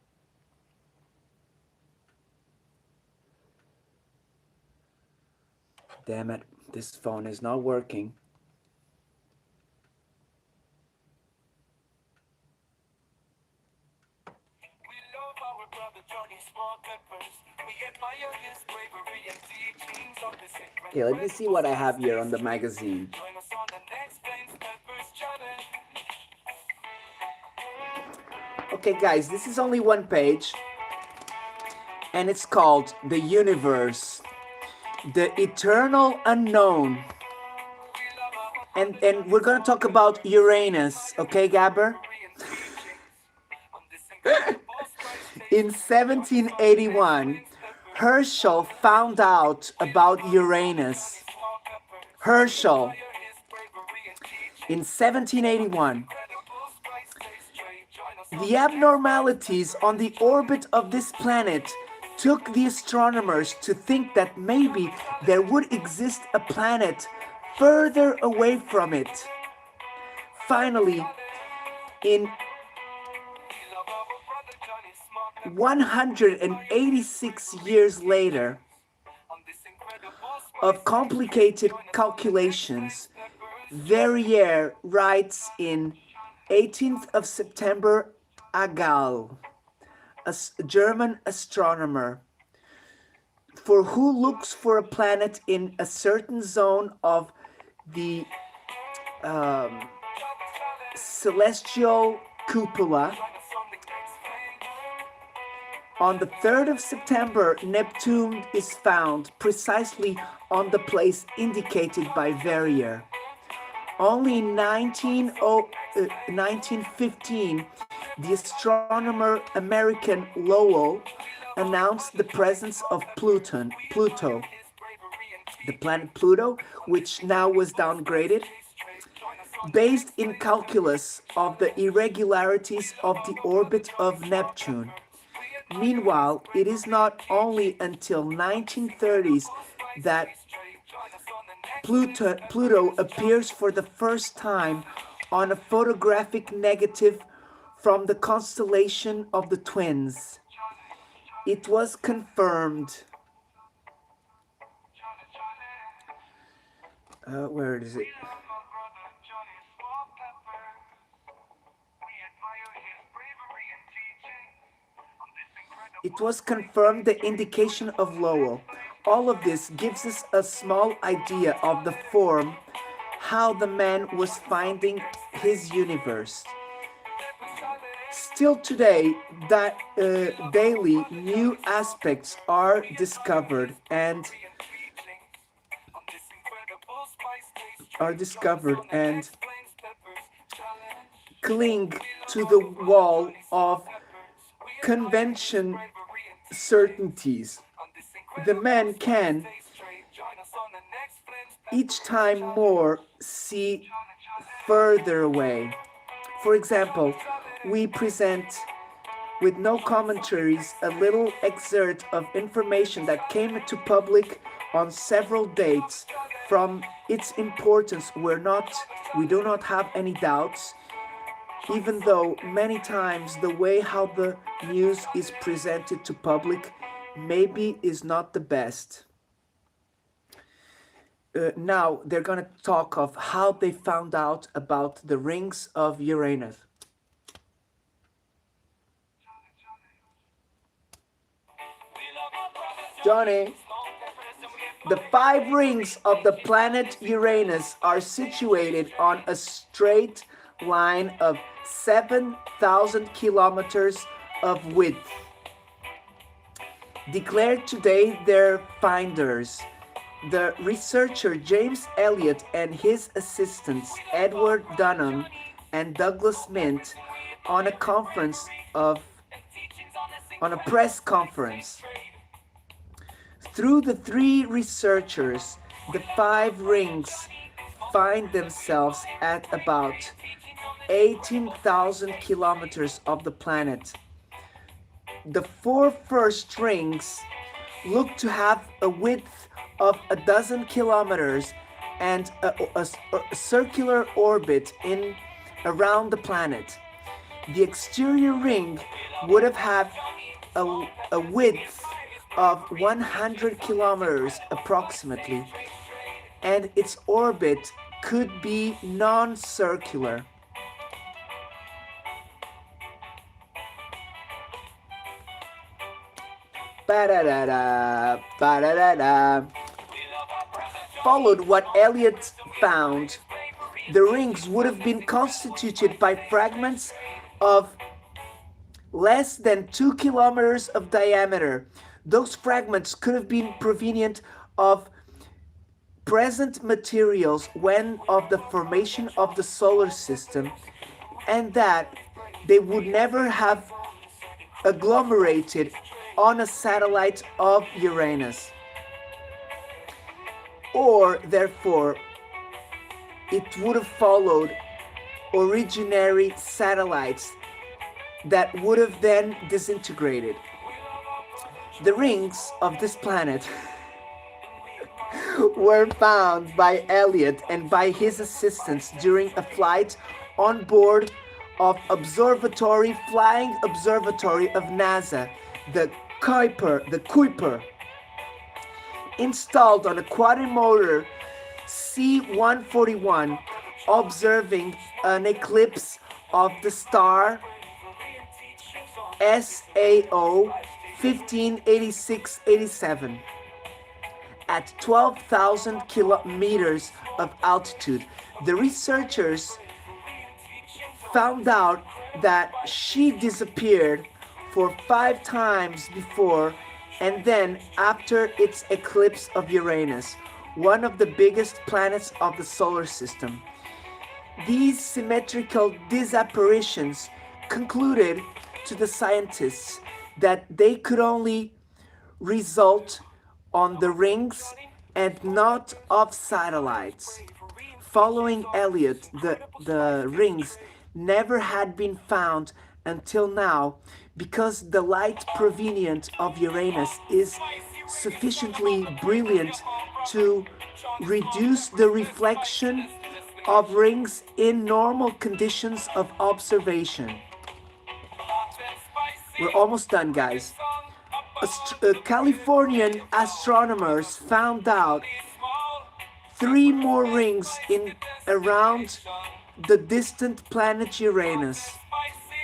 Damn it, this phone is not working. We love our Okay, let me see what I have here on the magazine. Okay, guys, this is only one page, and it's called The Universe, the Eternal Unknown. And we're gonna talk about Uranus, okay, Gabber? In 1781, Herschel found out about Uranus. Herschel, in 1781. The abnormalities on the orbit of this planet took the astronomers to think that maybe there would exist a planet further away from it. Finally, in 186 years later, of complicated calculations, Verrier writes in 18th of September Agal, a German astronomer, for who looks for a planet in a certain zone of the celestial cupola. On the 3rd of September, Neptune is found precisely on the place indicated by Verrier. Only in 1915, the astronomer American Lowell announced the presence of Pluto, the planet Pluto, which now was downgraded, based in calculus of the irregularities of the orbit of Neptune. Meanwhile, it is not only until 1930s that Pluto appears for the first time on a photographic negative from the constellation of the Twins. It was confirmed. Where is it? It was confirmed, the indication of Lowell. All of this gives us a small idea of the form, how the man was finding his universe. Still today, that daily new aspects are discovered and cling to the wall of convention certainties. The man can each time more see further away. For example, we present with no commentaries a little excerpt of information that came into public on several dates. From its importance, we do not have any doubts, even though many times the way how the news is presented to public maybe is not the best. Now they're going to talk of how they found out about the rings of Uranus. Johnny, the 5 rings of the planet Uranus are situated on a straight line of 7,000 kilometers of width. Declared today their finders, the researcher James Elliott and his assistants Edward Dunham and Douglas Mint on a press conference. Through the 3 researchers, the 5 rings find themselves at about 18,000 kilometers of the planet. The 4 first rings look to have a width of 12 kilometers and a circular orbit around the planet. The exterior ring would have had a width of 100 kilometers approximately, and its orbit could be non-circular. Ba-da-da-da, ba-da-da-da. Followed what Elliot found, the rings would have been constituted by fragments of less than 2 kilometers of diameter. Those fragments could have been provenient of present materials when of the formation of the solar system, and that they would never have agglomerated on a satellite of Uranus. Or, therefore, it would have followed originary satellites that would have then disintegrated. The rings of this planet were found by Elliot and by his assistants during a flight on board of flying observatory of NASA, the Kuiper, installed on a quadrimotor C-141, observing an eclipse of the star SAO 1586-87 at 12,000 kilometers of altitude. The researchers found out that she disappeared for 5 times before and then after its eclipse of Uranus, one of the biggest planets of the solar system. These symmetrical disapparitions concluded to the scientists that they could only result on the rings and not of satellites. Following Elliot, the rings never had been found until now because the light provenient of Uranus is sufficiently brilliant to reduce the reflection of rings in normal conditions of observation. We're almost done, guys. Californian astronomers found out 3 more rings in around the distant planet Uranus,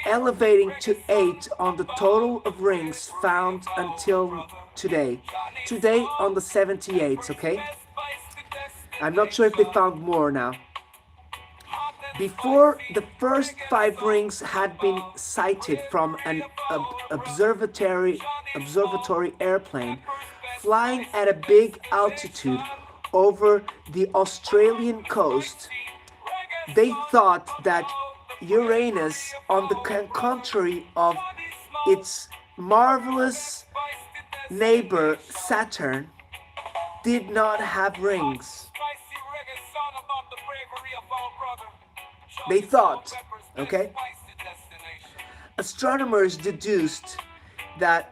elevating to 8 on the total of rings found until today. Today on the 78, okay? I'm not sure if they found more now. Before the first 5 rings had been sighted from an observatory airplane flying at a big altitude over the Australian coast, they thought that Uranus, on the contrary of its marvelous neighbor Saturn, did not have rings. They thought, okay? Astronomers deduced that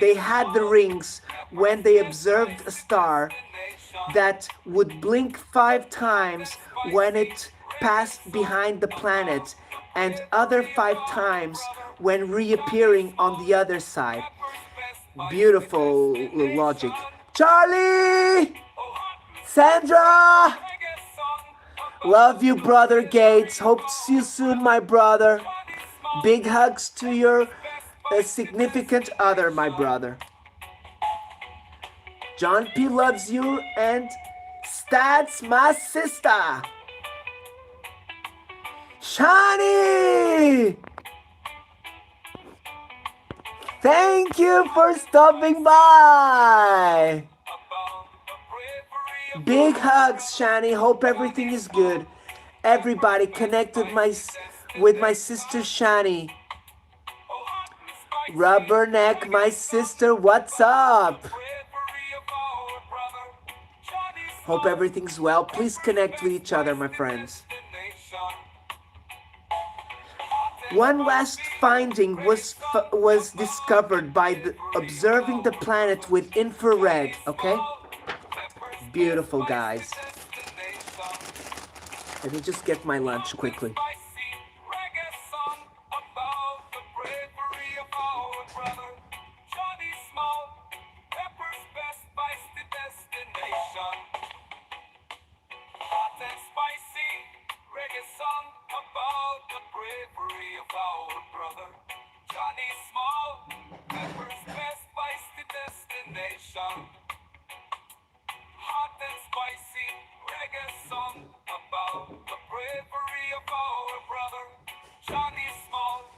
they had the rings when they observed a star that would blink 5 times when it passed behind the planet and other 5 times when reappearing on the other side. Beautiful logic. Charlie! Sandra! Love you, brother Gates. Hope to see you soon, my brother. Big hugs to your significant other, my brother. John P loves you, and Stats, my sister. Shani! Thank you for stopping by. Big hugs, Shani. Hope everything is good. Everybody connect with my sister Shani. Rubberneck, my sister, what's up? Hope everything's well. Please connect with each other, my friends. One last finding was discovered by observing the planet with infrared, okay? Beautiful, guys. Let me just get my lunch quickly. Hot and spicy. destination. Hot and spicy reggae song about the bravery of our brother Johnny Small.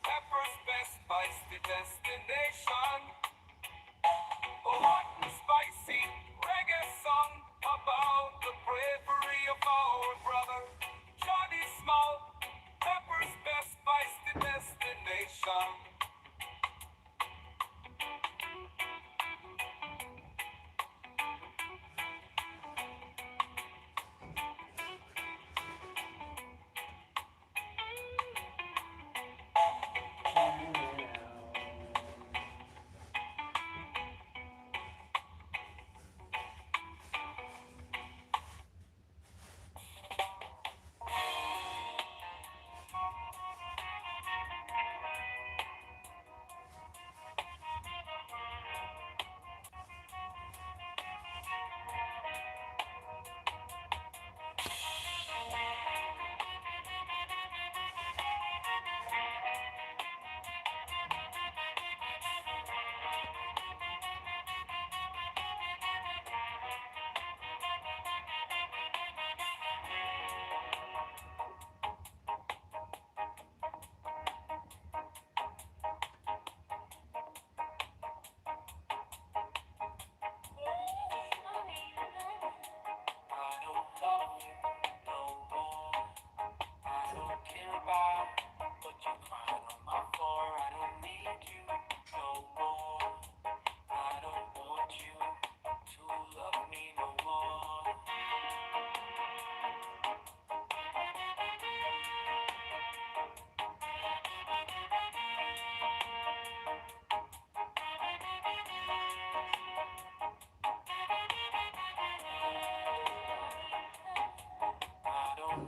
Pepper's best bites the destination. A hot and spicy reggae song about the bravery of our brother Johnny Small. Pepper's best bites the destination.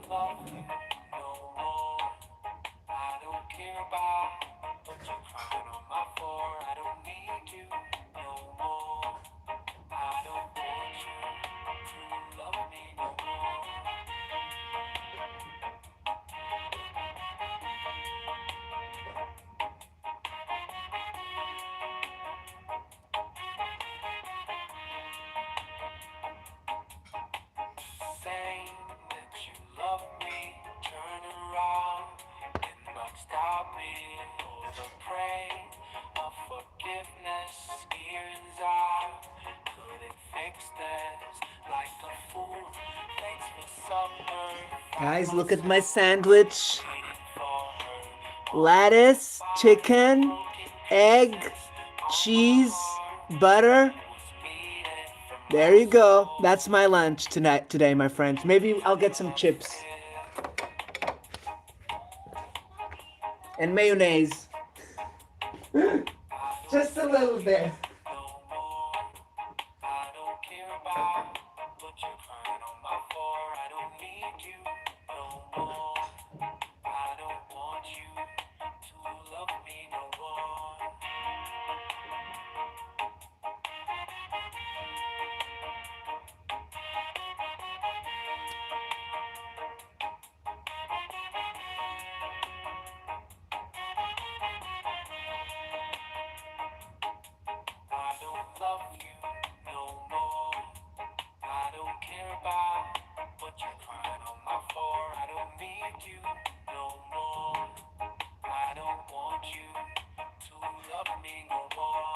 Love you no more. I don't care about what you're crying on my floor. I don't need you no more. I don't want you to love me no more. Saying that you love me, turn around and not stop it. For the praise of forgiveness, ears out, couldn't fix this. Like a fool, thanks for supper. Guys, look at my sandwich. Waiting for her. Lettuce, chicken, egg, cheese, butter. There you go. That's my lunch today, my friends. Maybe I'll get some chips and mayonnaise. Just a little bit. I don't care about what you're crying on my floor. I don't need you no more. I don't want you to love me no more. I don't love you no more. I don't care about what you're crying on my floor. I don't need you no more. I don't want you to love me no more.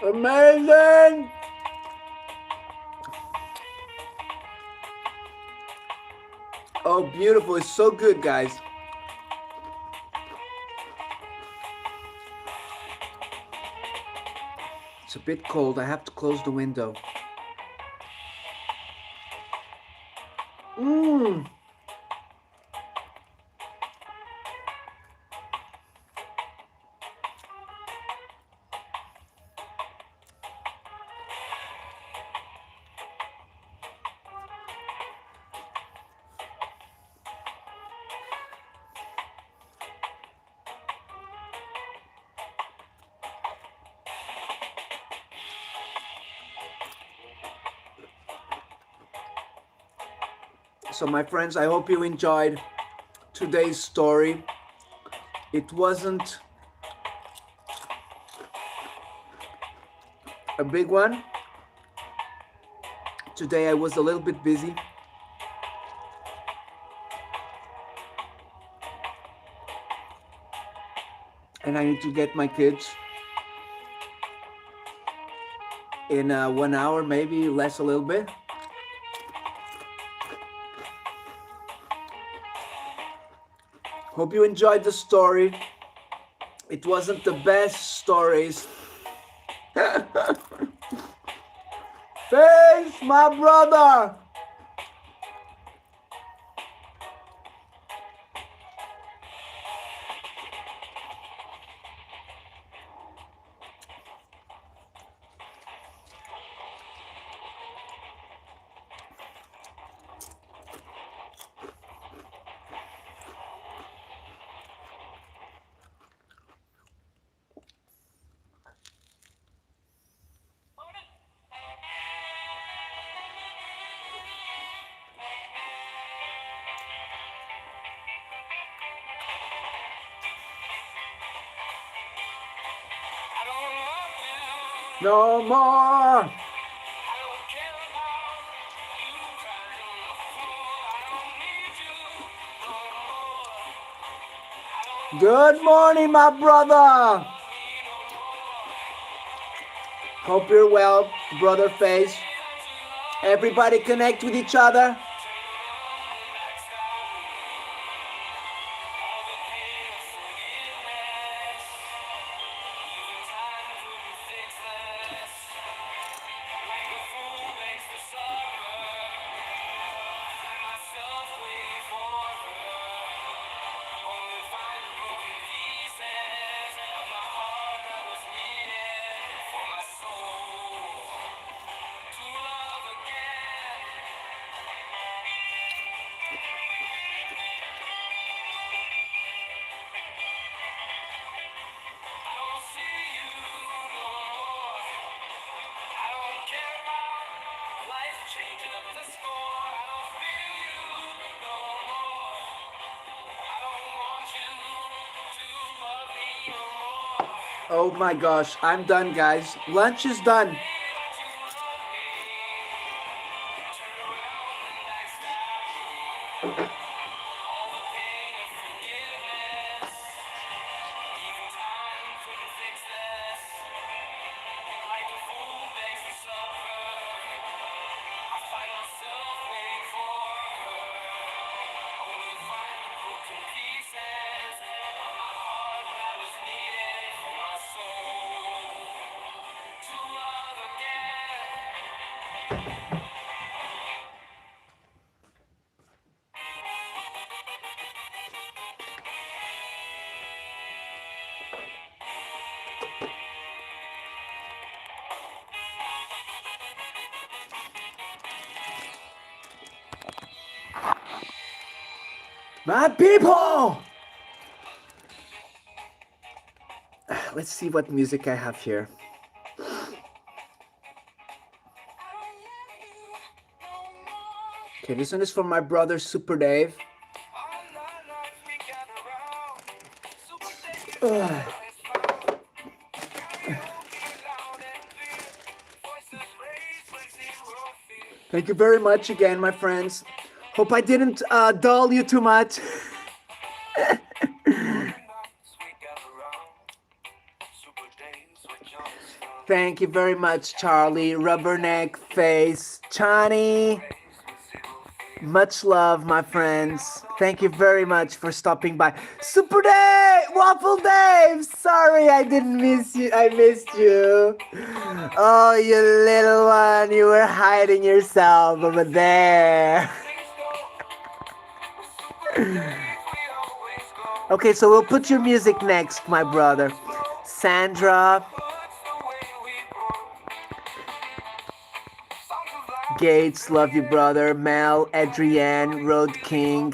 Amazing! Oh, beautiful. It's so good, guys. It's a bit cold. I have to close the window. Mmm. So, my friends, I hope you enjoyed today's story. It wasn't a big one. Today I was a little bit busy. And I need to get my kids in 1 hour, maybe less a little bit. Hope you enjoyed the story. It wasn't the best stories. Face, my brother. No more. Good morning, my brother. Hope you're well, brother Face. Everybody connect with each other. Oh my gosh, I'm done, guys. Lunch is done. My people! Let's see what music I have here. Okay, this one is for my brother Super Dave. Thank you very much again, my friends. Hope I didn't dull you too much. Thank you very much, Charlie, Rubberneck, Face, Chani. Much love, my friends. Thank you very much for stopping by. Super Dave! Waffle Dave! Sorry I didn't miss you. I missed you. Oh, you little one. You were hiding yourself over there. Okay, so we'll put your music next, my brother. Sandra, Gates, love you, brother. Mel, Adrienne, Road King,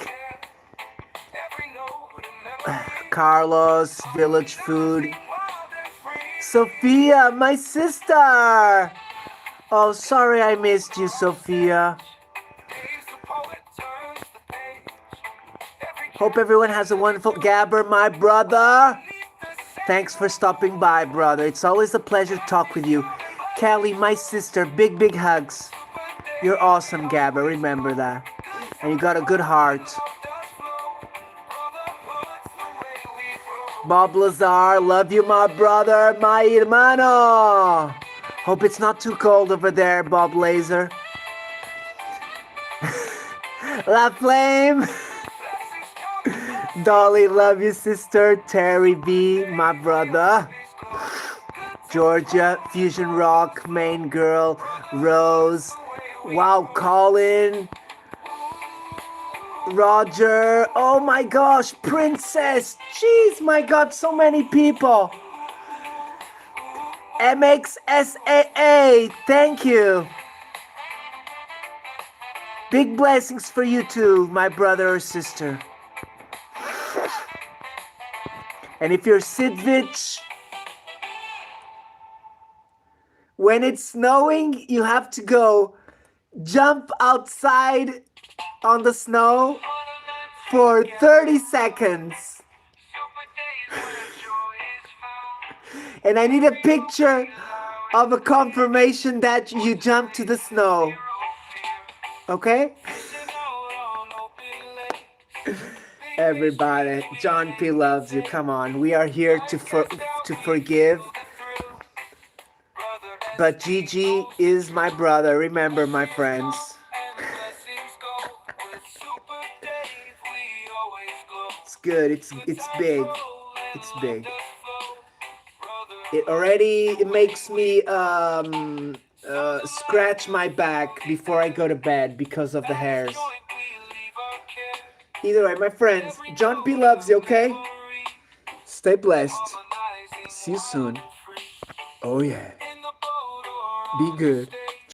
Carlos, Village Food. Sophia, my sister. Oh, sorry I missed you, Sophia. Hope everyone has a wonderful Gabber, my brother. Thanks for stopping by, brother. It's always a pleasure to talk with you. Kelly, my sister, big, big hugs. You're awesome, Gabber. Remember that. And you got a good heart. Bob Lazar, love you, my brother, my hermano. Hope it's not too cold over there, Bob Laser. La Flame. Dolly, love you, sister. Terry B, my brother. Georgia, Fusion Rock, Main Girl, Rose. Wow, Colin. Roger. Oh my gosh, Princess. Jeez, my God, so many people. MXSAA, thank you. Big blessings for you too, my brother or sister. And if you're Sidvich, when it's snowing, you have to go jump outside on the snow for 30 seconds. And I need a picture of a confirmation that you jumped to the snow. Okay? Everybody, John P loves you. Come on, we are here to forgive. But Gigi is my brother. Remember, my friends. It's good. It's big. It's big. It makes me scratch my back before I go to bed because of the hairs. Either way, my friends, John P loves you, okay? Stay blessed. See you soon. Oh yeah. Be good.